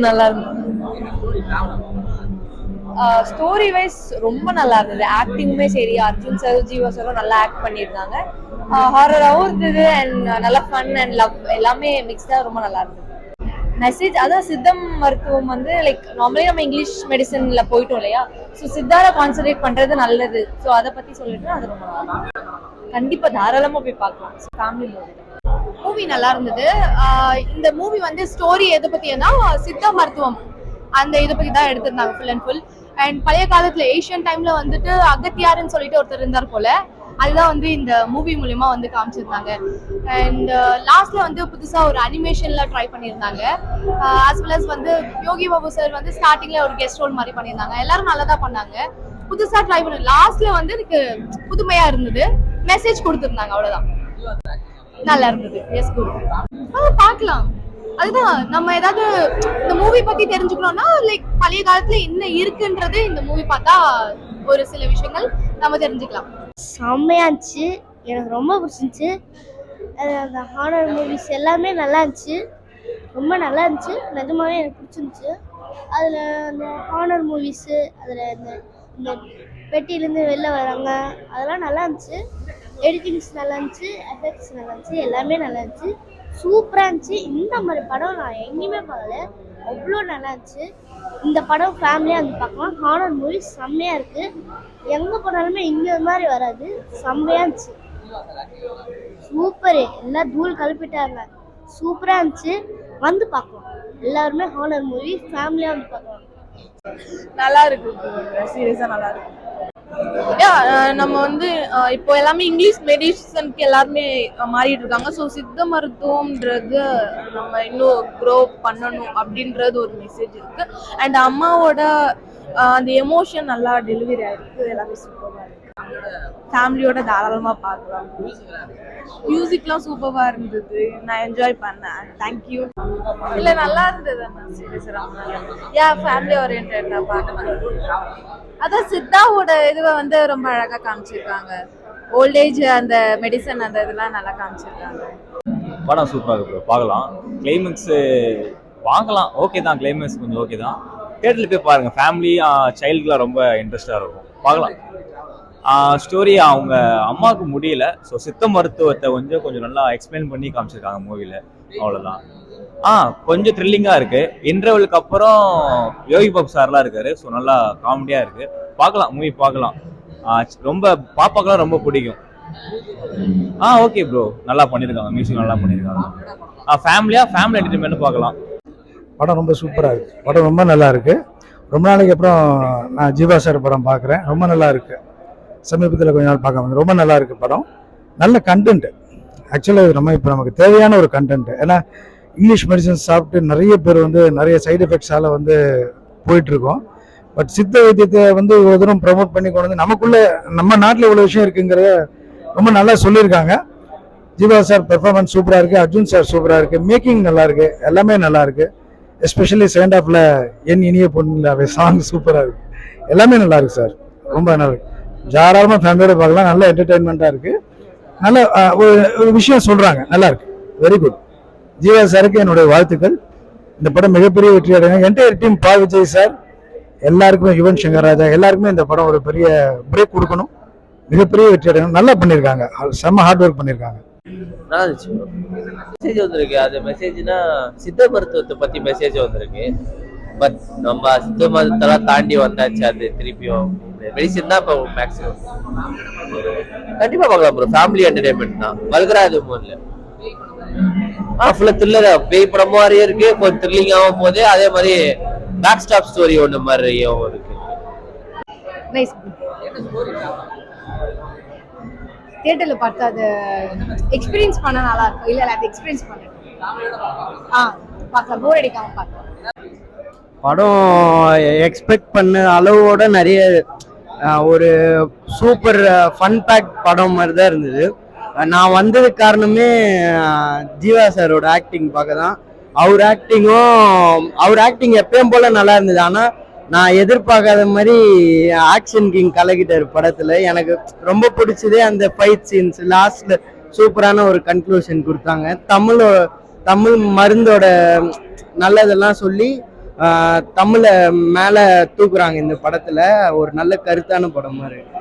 நல்லா இருந்தது. Story wise ரொம்ப நல்லா இருந்தது. ஆக்டிங்குமே சரி, அர்ஜுன் சார் ஜீவா சாரும் நல்லா ஆக்ட் பண்ணியிருந்தாங்க. ஹாரராகவும் இருந்தது அண்ட் நல்லா ஃபன் அண்ட் லவ் எல்லாமே மிக்ஸ்டாக ரொம்ப நல்லா இருந்தது. மெசேஜ் அதான் சித்தம் மருத்துவம் வந்து லைக் நார்மலி நம்ம இங்கிலீஷ் மெடிசன்ல போயிட்டோம் இல்லையா, ஸோ சித்தார கான்சென்ட்ரேட் பண்றது நல்லது. ஸோ அதை பத்தி சொல்லிட்டு அது ரொம்ப நல்லா கண்டிப்பா தாராளமா போய் பார்க்கலாம். ஃபேமிலி மூவி நல்லா இருந்தது. இந்த மூவி வந்து ஸ்டோரி எதை பத்தினா சித்த மருத்துவம் அந்த இதை பத்தி தான் எடுத்திருந்தாங்க ஃபுல் அண்ட் ஃபுல். அண்ட் பழைய காலத்துல ஏஷியன் டைம்ல வந்துட்டு அகத்தியாருன்னு சொல்லிட்டு ஒருத்தர் இருந்தார் போல, அதுதான் வந்து இந்த மூவி மூலியமா வந்து காமிச்சிருந்தாங்க. அண்ட் லாஸ்ட்ல வந்து புதுசா ஒரு அனிமேஷன்ல ட்ரை பண்ணியிருந்தாங்க. ஆஸ் வெல் அஸ் வந்து யோகி பாபு சார் வந்து ஸ்டார்டிங்ல ஒரு கெஸ்ட் ரோல் மாதிரி பண்ணியிருந்தாங்க. எல்லாரும் நல்லா தான் பண்ணாங்க. புதுசா ட்ரை பண்ண லாஸ்ட்ல வந்து எனக்கு புதுமையா இருந்தது. மெசேஜ் கொடுத்துருந்தாங்க, அவ்வளவுதான். நல்லா இருந்தது. Yes good. பார்க்கலாம். அதுதான் நம்ம ஏதாவது இந்த மூவி பத்தி தெரிஞ்சுக்கணும்னா லைக் பழைய காலத்துல என்ன இருக்குன்றது இந்த மூவி பார்த்தா ஒரு சில விஷயங்கள் நம்ம தெரிஞ்சுக்கலாம். செம்மையா இருந்துச்சு, எனக்கு ரொம்ப பிடிச்சிருந்துச்சு. அந்த ஹாரர் மூவிஸ் எல்லாமே நல்லா இருந்துச்சு, ரொம்ப நல்லா இருந்துச்சு. நிஜமாவே எனக்கு பிடிச்சிருந்துச்சு. அதில் அந்த ஹாரர் மூவிஸு, அதில் இந்த பெட்டியிலேருந்து வெளில வராங்க, அதெல்லாம் நல்லா இருந்துச்சு. எடிட்டிங்ஸ் நல்லா இருந்துச்சு, எஃபெக்ட்ஸ் நல்லா இருந்துச்சு, எல்லாமே நல்லா இருந்துச்சு. சூப்பராக இருந்துச்சு. இந்த மாதிரி படம் நான் எங்கேயுமே பார்க்கல, அவ்வளோ நல்லா இருந்துச்சு. இந்த படம் ஃபேமிலியாக வந்து பார்க்கலாம். ஹாரர் மூவி செம்மையாக இருக்குது. எங்கே போனாலுமே இங்கே மாதிரி வராது. செம்மையாக இருந்துச்சு, சூப்பரு. எல்லாம் தூள் கலப்பிட்டாங்க, சூப்பராக இருந்துச்சு. வந்து பார்க்கலாம் எல்லாருமே. ஹாரர் மூவி ஃபேமிலியாக வந்து பார்க்கலாம். நல்லா இருக்கு, சீரியஸாக நல்லா இருக்கு. நம்ம வந்து இப்போ எல்லாமே இங்கிலீஷ் மெடிசனுக்கு எல்லாருமே மாறிட்டு இருக்காங்க. ஸோ சித்த மருத்துவம்ன்றது நம்ம இன்னும் க்ரோ பண்ணணும் அப்படின்றது ஒரு மெசேஜ் இருக்கு. அண்ட் அம்மாவோட அந்த எமோஷன் நல்லா டெலிவரி ஆயிருக்கு. எல்லாமே சூப்பராக இருக்கு. ஃபேமிலியோட தாராளமாக பார்க்கலாம். மியூசிக்லாம் சூப்பராக இருந்தது, நான் என்ஜாய் பண்ணேன். தேங்க்யூ. இல்லை நல்லா இருந்தது. ஃபேமிலி ஓரியன்டா பார்க்கலாம். அதான் சித்தாவோட இதுவை வந்து ரொம்ப அழகா காமிச்சிருக்காங்க. ஓல்டேஜ் அந்த மெடிசன் அந்த இதெல்லாம் நல்லா காமிச்சிருக்காங்க. படம் சூப்பராக இருக்கு, பார்க்கலாம். கிளைமேக்ஸ் பார்க்கலாம், ஓகே தான். கிளைமேக்ஸ் கொஞ்சம் ஓகே தான். தியேட்டரில் போய் பாருங்கள். ஃபேமிலி சைல்டுக்குலாம் ரொம்ப இன்ட்ரெஸ்டாக இருக்கும், பார்க்கலாம். ஸ்டோரி அவங்க அம்மாவுக்கு முடியல, ஸோ சித்த மருத்துவத்தை கொஞ்சம் நல்லா எக்ஸ்பிளைன் பண்ணி காமிச்சிருக்காங்க மூவியில், அவ்வளோதான். கொஞ்சம் த்ரில்லிங்காக இருக்கு. இன்டர்வலுக்கு அப்புறம் யோகி பாபு சார்லாம் இருக்காரு, ஸோ நல்லா காமெடியாக இருக்கு. பார்க்கலாம், மூவி பார்க்கலாம். ரொம்ப பாப்பாக்கெல்லாம் ரொம்ப பிடிக்கும். ஓகே ப்ரோ, நல்லா பண்ணியிருக்காங்க, மியூசிக் நல்லா பண்ணியிருக்காங்க. ஃபேமிலி என்டர்டைன்மெண்ட் பார்க்கலாம். படம் ரொம்ப சூப்பராக இருக்கு. படம் ரொம்ப நல்லா இருக்கு. ரொம்ப நாளைக்கு அப்புறம் நான் ஜீவா சார் படம் பார்க்குறேன். ரொம்ப நல்லா இருக்கு. சமீபத்தில் கொஞ்ச நாள் பார்க்க வந்து ரொம்ப நல்லா இருக்கு படம். நல்ல கண்டென்ட். ஆக்சுவலாக இது இப்போ நமக்கு தேவையான ஒரு கண்டென்ட். ஏன்னா இங்கிலீஷ் மெடிசன்ஸ் சாப்பிட்டு நிறைய பேர் வந்து நிறைய சைடு எஃபெக்ட்ஸால் வந்து போயிட்டுருக்கோம். பட் சித்த வைத்தியத்தை வந்து இவ்வளோ தூரம் ப்ரமோட் பண்ணி கொண்டு வந்து நமக்குள்ளே நம்ம நாட்டில் இவ்வளோ விஷயம் இருக்குங்கிறத ரொம்ப நல்லா சொல்லியிருக்காங்க. ஜீவா சார் பெர்ஃபார்மன்ஸ் சூப்பராக இருக்குது, அர்ஜுன் சார் சூப்பராக இருக்குது, மேக்கிங் நல்லா இருக்குது, எல்லாமே நல்லா இருக்குது. எஸ்பெஷலி செகண்ட் ஹாஃபில் என் இனிய பொண்ணுலாவே சாங் சூப்பராக இருக்குது. எல்லாமே நல்லா இருக்குது சார், ரொம்ப நல்லா இருக்குது. தாராளமாக ஃபேமிலியோட பார்க்கலாம். நல்ல என்டர்டெயின்மெண்ட்டாக இருக்குது. நல்ல ஒரு விஷயம் சொல்கிறாங்க, நல்லா இருக்குது. Very good. ஜீவா சாருக்கு என்னுடைய வாழ்த்துக்கள். இந்த படம் மிகப்பெரிய வெற்றி அடையும். என்டையர் டீம் பா விஜய் சார், எல்லாருக்குமே யுவன் சங்கர் ராஜா எல்லாருக்குமே இந்த படம் ஒரு பெரிய பிரேக் கொடுக்கணும், மிகப்பெரிய வெற்றி அடையணும். நல்லா பண்ணியிருக்காங்க, செம்ம ஹார்ட் ஒர்க் பண்ணியிருக்காங்க. மெசேஜ் வந்திருக்கு. அது மெசேஜ்னா சித்த மருத்துவத்தை பத்தி மெசேஜ் வந்திருக்கு. பட் நம்ம சித்த மருத்துவத்தெல்லாம் தாண்டி வந்தாச்சு. அது திருப்பியும் மெடிசன் தான் இப்போ மேக்ஸிமம். கண்டிப்பா பார்க்கலாம் ப்ரோ. ஃபேமிலி என்டர்டைன்மெண்ட் தான், வல்கரா எதுவும் இல்லை. ஃபுல்லா த்ரில்லர், பேய் படம் மாதிரியே இருக்கு, கொஞ்சம் த்ரில்லிங்காகவும் போகுது. அதே மாதிரி பேக் ஸ்டாப் ஸ்டோரி ஒன்று மாதிரியும் இருக்கு. தியேட்டர்ல பார்த்து அது எக்ஸ்பீரியன்ஸ் பண்ண நல்லா இருக்கும். இல்ல அது எக்ஸ்பீரியன்ஸ் பண்ண பார்க்கலாம், போர் அடிக்காம பார்க்கலாம். படம் எக்ஸ்பெக்ட் பண்ண அளவோட நிறைய ஒரு சூப்பர் ஃபன் பேக் படம் மாதிரி தான் இருந்தது. நான் வந்ததுக்கு காரணமே ஜீவா சாரோட ஆக்டிங் பார்க்க தான். அவர் ஆக்டிங் எப்பயும் போல நல்லா இருந்தது. ஆனால் நான் எதிர்பார்க்காத மாதிரி ஆக்ஷன் கிங் கலக்கிட்டார் படத்தில். எனக்கு ரொம்ப பிடிச்சதே அந்த ஃபைட் சீன்ஸ். லாஸ்ட்ல சூப்பரான ஒரு கன்க்ளூஷன் கொடுத்தாங்க. தமிழ் மருந்தோட நல்லதெல்லாம் சொல்லி தமிழை மேலே தூக்குறாங்க இந்த படத்தில். ஒரு நல்ல கருத்தான படம் மாதிரி இருக்கு.